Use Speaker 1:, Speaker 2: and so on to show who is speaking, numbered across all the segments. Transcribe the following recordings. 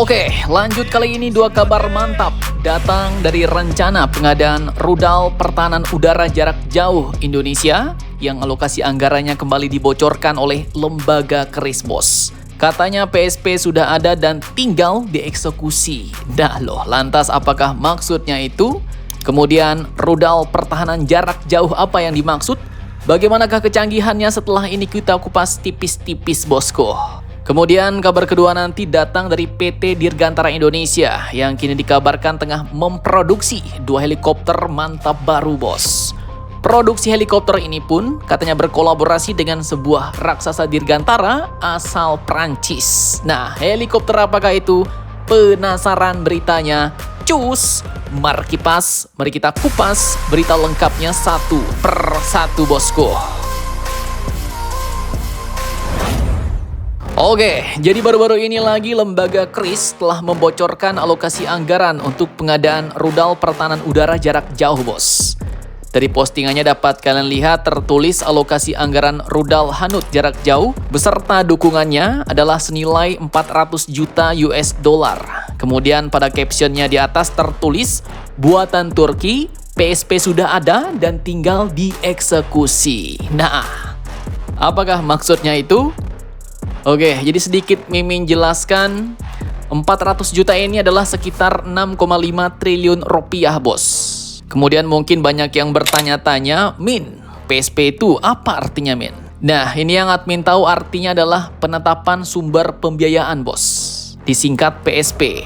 Speaker 1: Oke, lanjut kali ini dua kabar mantap datang dari rencana pengadaan rudal pertahanan udara jarak jauh Indonesia yang alokasi anggarannya kembali dibocorkan oleh lembaga keris bos. Katanya PSP sudah ada dan tinggal dieksekusi. Dah loh, lantas apakah maksudnya itu? Kemudian rudal pertahanan jarak jauh apa yang dimaksud? Bagaimanakah kecanggihannya setelah ini kita kupas tipis-tipis bosku. Kemudian kabar kedua nanti datang dari PT Dirgantara Indonesia yang kini dikabarkan tengah memproduksi dua helikopter mantap baru bos. Produksi helikopter ini pun katanya berkolaborasi dengan sebuah raksasa Dirgantara asal Prancis. Nah, helikopter apakah itu? Penasaran beritanya? Cus! Mari kita kupas berita lengkapnya satu per satu bosku. Oke, jadi baru-baru ini lagi lembaga KRIS telah membocorkan alokasi anggaran untuk pengadaan rudal pertahanan udara jarak jauh bos. Dari postingannya dapat kalian lihat tertulis alokasi anggaran rudal Hanut jarak jauh beserta dukungannya adalah senilai 400 juta US dollar. Kemudian pada captionnya di atas tertulis buatan Turki, PSP sudah ada dan tinggal dieksekusi. Nah, apakah maksudnya itu? Oke, jadi sedikit Mimin jelaskan, 400 juta ini adalah sekitar 6,5 triliun rupiah bos. Kemudian mungkin banyak yang bertanya-tanya, Min, PSP itu apa artinya Min? Nah, ini yang admin tahu artinya adalah penetapan sumber pembiayaan bos, disingkat PSP.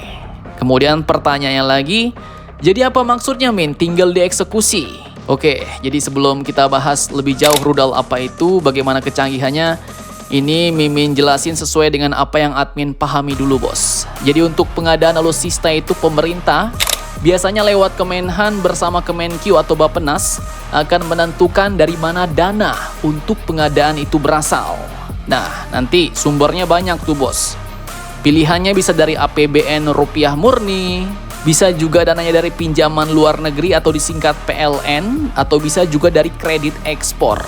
Speaker 1: Kemudian pertanyaannya lagi, jadi apa maksudnya Min, tinggal dieksekusi? Oke, jadi sebelum kita bahas lebih jauh rudal apa itu, bagaimana kecanggihannya, ini Mimin jelasin sesuai dengan apa yang admin pahami dulu bos. Jadi untuk pengadaan alutsista itu pemerintah biasanya lewat Kemenhan bersama Kemenkyu atau Bappenas akan menentukan dari mana dana untuk pengadaan itu berasal. Nah, nanti sumbernya banyak tuh bos. Pilihannya bisa dari APBN rupiah murni, bisa juga dananya dari pinjaman luar negeri atau disingkat PLN, atau bisa juga dari kredit ekspor.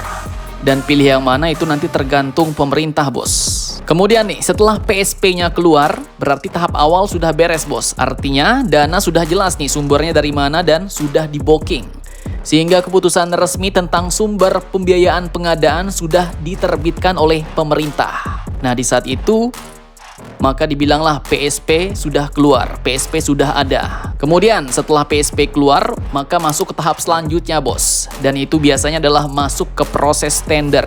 Speaker 1: Dan pilih yang mana itu nanti tergantung pemerintah bos. Kemudian nih, setelah PSP-nya keluar, berarti tahap awal sudah beres bos. Artinya dana sudah jelas nih sumbernya dari mana dan sudah di-booking. Sehingga keputusan resmi tentang sumber pembiayaan pengadaan sudah diterbitkan oleh pemerintah. Nah, di saat itu maka dibilanglah PSP sudah keluar, PSP sudah ada. Kemudian setelah PSP keluar, maka masuk ke tahap selanjutnya bos. Dan itu biasanya adalah masuk ke proses tender.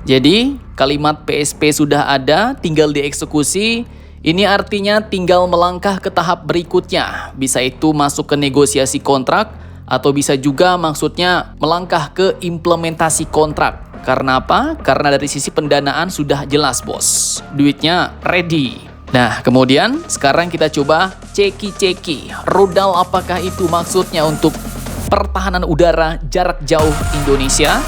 Speaker 1: Jadi kalimat PSP sudah ada, tinggal dieksekusi, ini artinya tinggal melangkah ke tahap berikutnya. Bisa itu masuk ke negosiasi kontrak, atau bisa juga maksudnya melangkah ke implementasi kontrak. Karena apa? Karena dari sisi pendanaan sudah jelas bos, duitnya ready. Nah, kemudian sekarang kita coba ceki-ceki rudal apakah itu maksudnya untuk pertahanan udara jarak jauh Indonesia.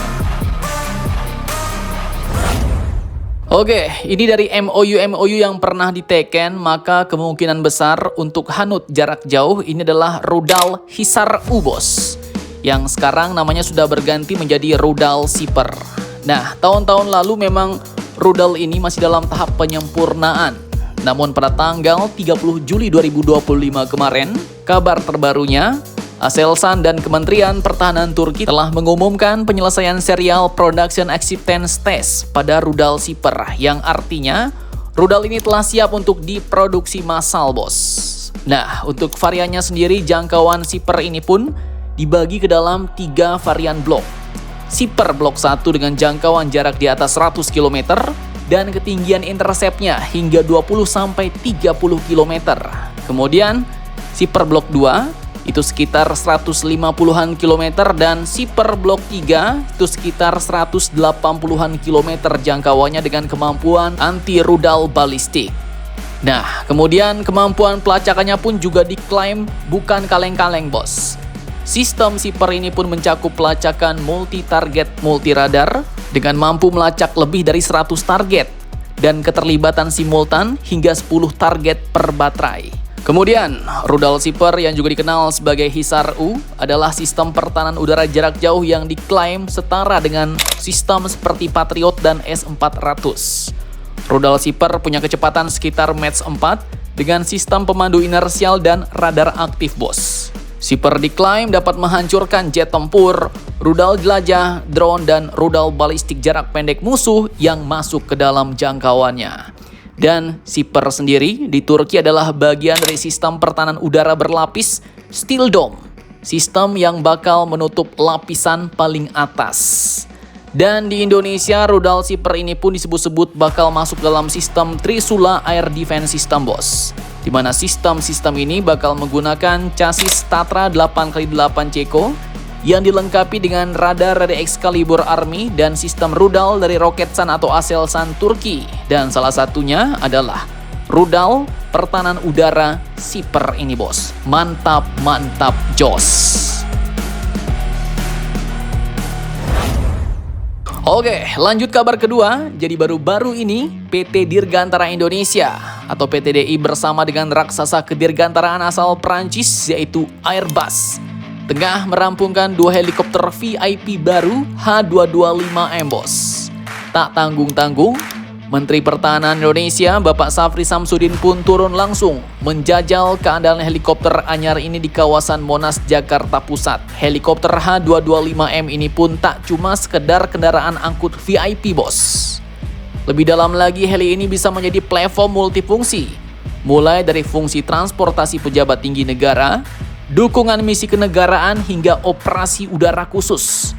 Speaker 1: Oke, ini dari MOU yang pernah diteken, maka kemungkinan besar untuk Hanut jarak jauh ini adalah rudal Hisar-U bos, yang sekarang namanya sudah berganti menjadi rudal Siper. Nah, tahun-tahun lalu memang rudal ini masih dalam tahap penyempurnaan. Namun pada tanggal 30 Juli 2025 kemarin, kabar terbarunya, Aselsan dan Kementerian Pertahanan Turki telah mengumumkan penyelesaian serial Production Acceptance Test pada rudal Siper, yang artinya rudal ini telah siap untuk diproduksi massal bos. Nah, untuk variannya sendiri jangkauan Siper ini pun dibagi ke dalam 3 varian blok. Siper Blok 1 dengan jangkauan jarak di atas 100 km dan ketinggian interceptnya hingga 20-30 km. Kemudian Siper Blok 2 itu sekitar 150-an km dan Siper Blok 3 itu sekitar 180-an km jangkauannya dengan kemampuan anti rudal balistik. Nah, kemudian kemampuan pelacakannya pun juga diklaim bukan kaleng-kaleng bos. Sistem Siper ini pun mencakup pelacakan multi-target multi-radar dengan mampu melacak lebih dari 100 target dan keterlibatan simultan hingga 10 target per baterai. Kemudian, rudal Siper yang juga dikenal sebagai Hisar-U adalah sistem pertahanan udara jarak jauh yang diklaim setara dengan sistem seperti Patriot dan S-400. Rudal Siper punya kecepatan sekitar Mach 4 dengan sistem pemandu inersial dan radar aktif, bos. Shipper diklaim dapat menghancurkan jet tempur, rudal jelajah, drone, dan rudal balistik jarak pendek musuh yang masuk ke dalam jangkauannya. Dan Shipper sendiri di Turki adalah bagian dari sistem pertahanan udara berlapis Steel Dome, sistem yang bakal menutup lapisan paling atas. Dan di Indonesia, rudal Shipper ini pun disebut-sebut bakal masuk dalam sistem Trisula Air Defense System, bos. Di mana sistem ini bakal menggunakan chassis Tatra 8x8 Ceko yang dilengkapi dengan radar dari Excalibur Army dan sistem rudal dari Roketsan atau Aselsan Turki. Dan salah satunya adalah rudal pertahanan udara Shipper ini, bos. Mantap, mantap, jos. Oke, lanjut kabar kedua. Jadi baru-baru ini PT Dirgantara Indonesia atau PTDI bersama dengan raksasa kedirgantaraan asal Prancis yaitu Airbus tengah merampungkan 2 helikopter VIP baru H225M, bos. Tak tanggung-tanggung, Menteri Pertahanan Indonesia Bapak Safri Samsudin pun turun langsung menjajal keandalan helikopter anyar ini di kawasan Monas, Jakarta Pusat. Helikopter H225M ini pun tak cuma sekedar kendaraan angkut VIP, bos. Lebih dalam lagi, heli ini bisa menjadi platform multifungsi, mulai dari fungsi transportasi pejabat tinggi negara, dukungan misi kenegaraan, hingga operasi udara khusus.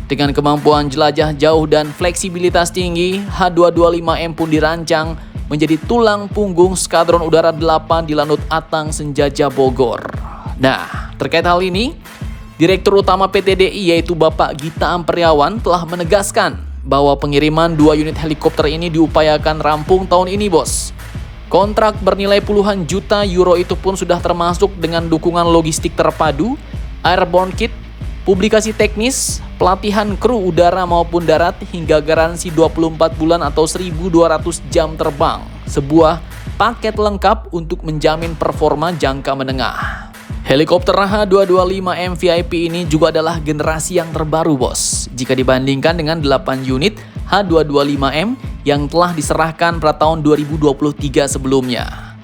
Speaker 1: Dengan kemampuan jelajah jauh dan fleksibilitas tinggi, H225M pun dirancang menjadi tulang punggung Skadron Udara 8 di Lanut Atang Senjaja Bogor. Nah, terkait hal ini, Direktur Utama PTDI yaitu Bapak Gita Ampriawan telah menegaskan bahwa pengiriman 2 unit helikopter ini diupayakan rampung tahun ini, bos. Kontrak bernilai puluhan juta euro itu pun sudah termasuk dengan dukungan logistik terpadu, airborne kit, publikasi teknis, pelatihan kru udara maupun darat, hingga garansi 24 bulan atau 1.200 jam terbang. Sebuah paket lengkap untuk menjamin performa jangka menengah. Helikopter H225M VIP ini juga adalah generasi yang terbaru, bos. Jika dibandingkan dengan 8 unit H225M yang telah diserahkan pada tahun 2023 sebelumnya.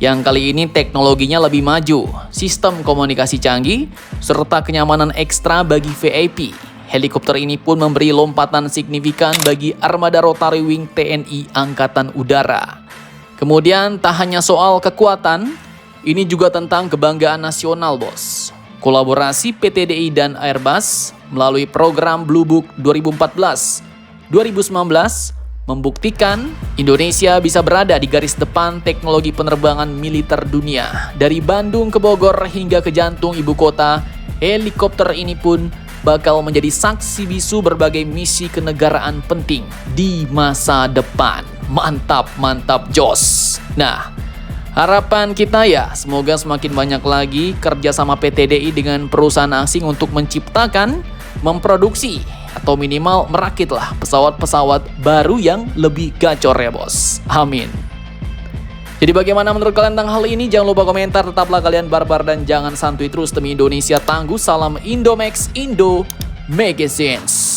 Speaker 1: Yang kali ini teknologinya lebih maju, sistem komunikasi canggih, serta kenyamanan ekstra bagi VIP. Helikopter ini pun memberi lompatan signifikan bagi armada Rotary Wing TNI Angkatan Udara. Kemudian tak hanya soal kekuatan, ini juga tentang kebanggaan nasional, bos. Kolaborasi PTDI dan Airbus melalui program Blue Book 2014-2019 membuktikan Indonesia bisa berada di garis depan teknologi penerbangan militer dunia. Dari Bandung ke Bogor hingga ke jantung ibu kota, helikopter ini pun bakal menjadi saksi bisu berbagai misi kenegaraan penting di masa depan. Mantap, mantap, jos. Nah, harapan kita ya semoga semakin banyak lagi kerjasama PTDI dengan perusahaan asing untuk menciptakan, memproduksi, atau minimal merakitlah pesawat-pesawat baru yang lebih gacor ya, bos. Amin. Jadi bagaimana menurut kalian tentang hal ini? Jangan lupa komentar, tetaplah kalian barbar dan jangan santuy terus demi Indonesia tangguh. Salam Indomax, Indo Magazines.